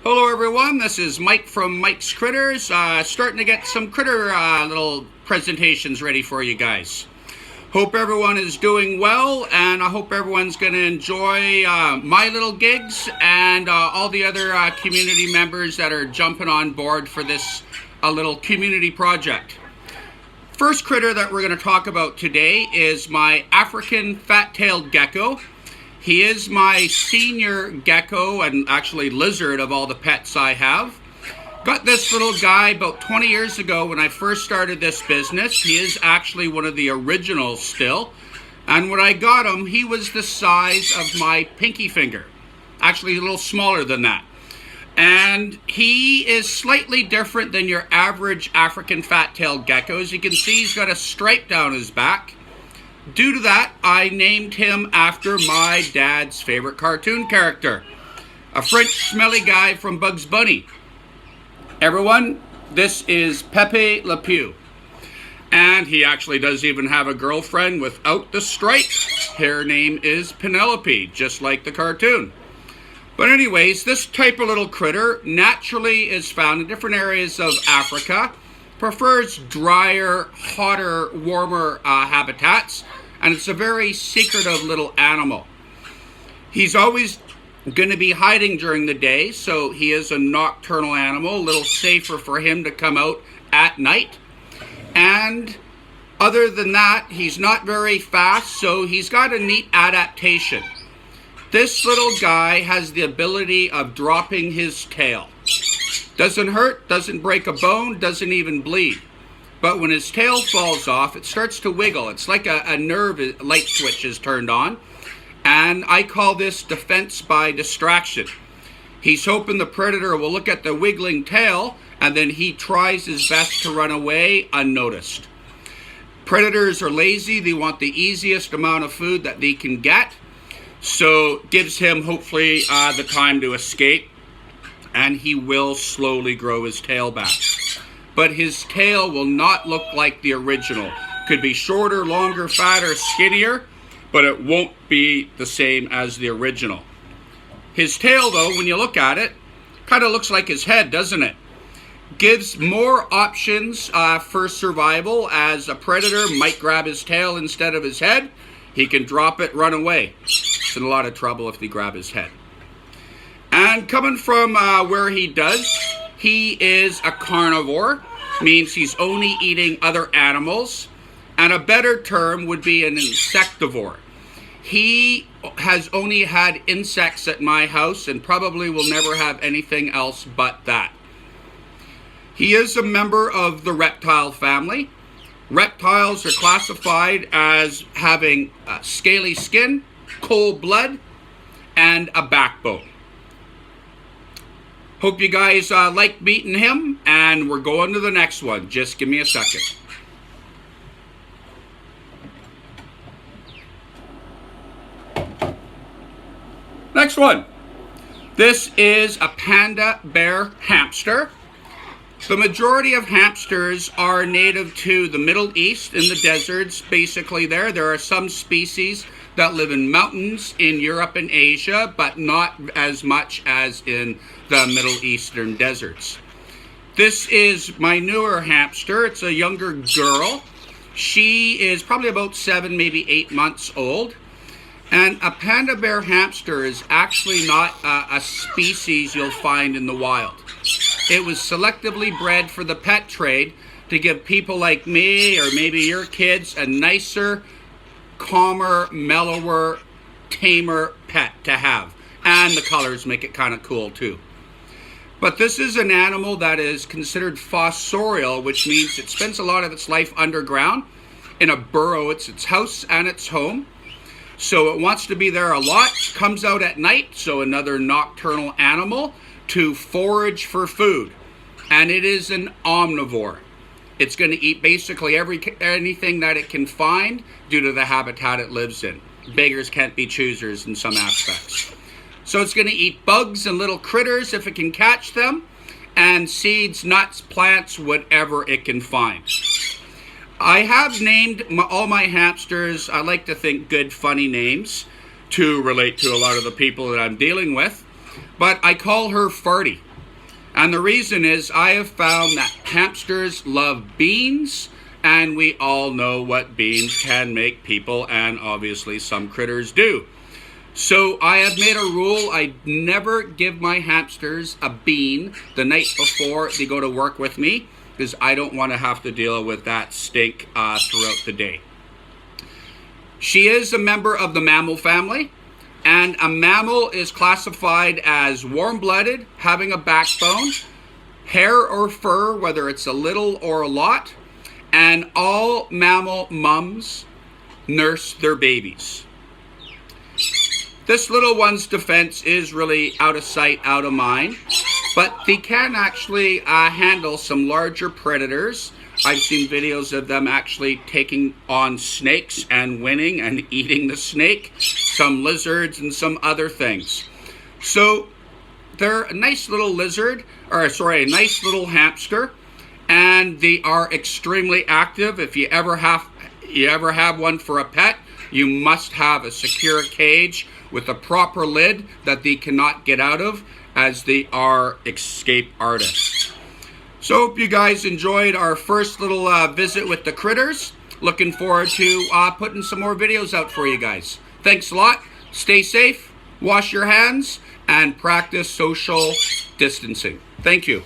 Hello everyone, this is Mike from Mike's Critters, starting to get some critter little presentations ready for you guys. Hope everyone is doing well, and I hope everyone's going to enjoy my little gigs and all the other community members that are jumping on board for this little community project. First critter that we're going to talk about today is my African fat-tailed gecko. He is my senior gecko and actually lizard of all the pets I have. Got this little guy about 20 years ago when I first started this business. He is actually one of the originals still. And when I got him, he was the size of my pinky finger. Actually a little smaller than that. And he is slightly different than your average African fat-tailed gecko. As you can see, he's got a stripe down his back. Due to that, I named him after my dad's favorite cartoon character, a French smelly guy from Bugs Bunny. Everyone, this is Pepe Le Pew. And he actually does even have a girlfriend without the stripe. Her name is Penelope, just like the cartoon. But anyways, this type of little critter naturally is found in different areas of Africa, prefers drier, hotter, warmer habitats, and it's a very secretive little animal. He's always going to be hiding during the day, so he is a nocturnal animal, a little safer for him to come out at night. And other than that, he's not very fast, so he's got a neat adaptation. This little guy has the ability of dropping his tail. Doesn't hurt, doesn't break a bone, doesn't even bleed. But when his tail falls off, it starts to wiggle. It's like a nerve light switch is turned on. And I call this defense by distraction. He's hoping the predator will look at the wiggling tail, and then he tries his best to run away unnoticed. Predators are lazy. They want the easiest amount of food that they can get. So it gives him hopefully the time to escape. And he will slowly grow his tail back. But his tail will not look like the original. Could be shorter, longer, fatter, skinnier, but it won't be the same as the original. His tail, though, when you look at it, kind of looks like his head, doesn't it? Gives more options for survival, as a predator might grab his tail instead of his head. He can drop it, run away. It's in a lot of trouble if they grab his head. And coming from where he does, he is a carnivore, means he's only eating other animals, and a better term would be an insectivore. He has only had insects at my house and probably will never have anything else but that. He is a member of the reptile family. Reptiles are classified as having scaly skin, cold blood, and a backbone. Hope you guys like meeting him, and we're going to the next one. Just give me a second. Next one. This is a panda bear hamster. The majority of hamsters are native to the Middle East, in the deserts, basically there. There are some species that live in mountains in Europe and Asia, but not as much as in the Middle Eastern deserts. This is my newer hamster. It's a younger girl. She is probably about 7, maybe 8 months old. And a panda bear hamster is actually not a species you'll find in the wild. It was selectively bred for the pet trade to give people like me, or maybe your kids, a nicer, calmer, mellower, tamer pet to have. And the colors make it kind of cool too. But this is an animal that is considered fossorial, which means it spends a lot of its life underground in a burrow. It's its house and its home. So it wants to be there a lot, comes out at night, so another nocturnal animal, to forage for food. And it is an omnivore. It's going to eat basically anything that it can find due to the habitat it lives in. Beggars can't be choosers in some aspects. So it's going to eat bugs and little critters if it can catch them, and seeds, nuts, plants, whatever it can find. I have named all my hamsters, I like to think, good, funny names to relate to a lot of the people that I'm dealing with. But I call her Farty. And the reason is I have found that hamsters love beans, and we all know what beans can make people, and obviously some critters do. So I have made a rule: I never give my hamsters a bean the night before they go to work with me, because I don't want to have to deal with that stink throughout the day. She is a member of the mammal family, and a mammal is classified as warm-blooded, having a backbone, hair or fur, whether it's a little or a lot, and all mammal mums nurse their babies. This little one's defense is really out of sight, out of mind, but they can actually handle some larger predators. I've seen videos of them actually taking on snakes and winning and eating the snake, some lizards and some other things. So they're a nice little a nice little hamster, and they are extremely active. If you ever have one for a pet, you must have a secure cage with a proper lid that they cannot get out of, as they are escape artists. So hope you guys enjoyed our first little visit with the critters. Looking forward to putting some more videos out for you guys. Thanks a lot. Stay safe, wash your hands, and practice social distancing. Thank you.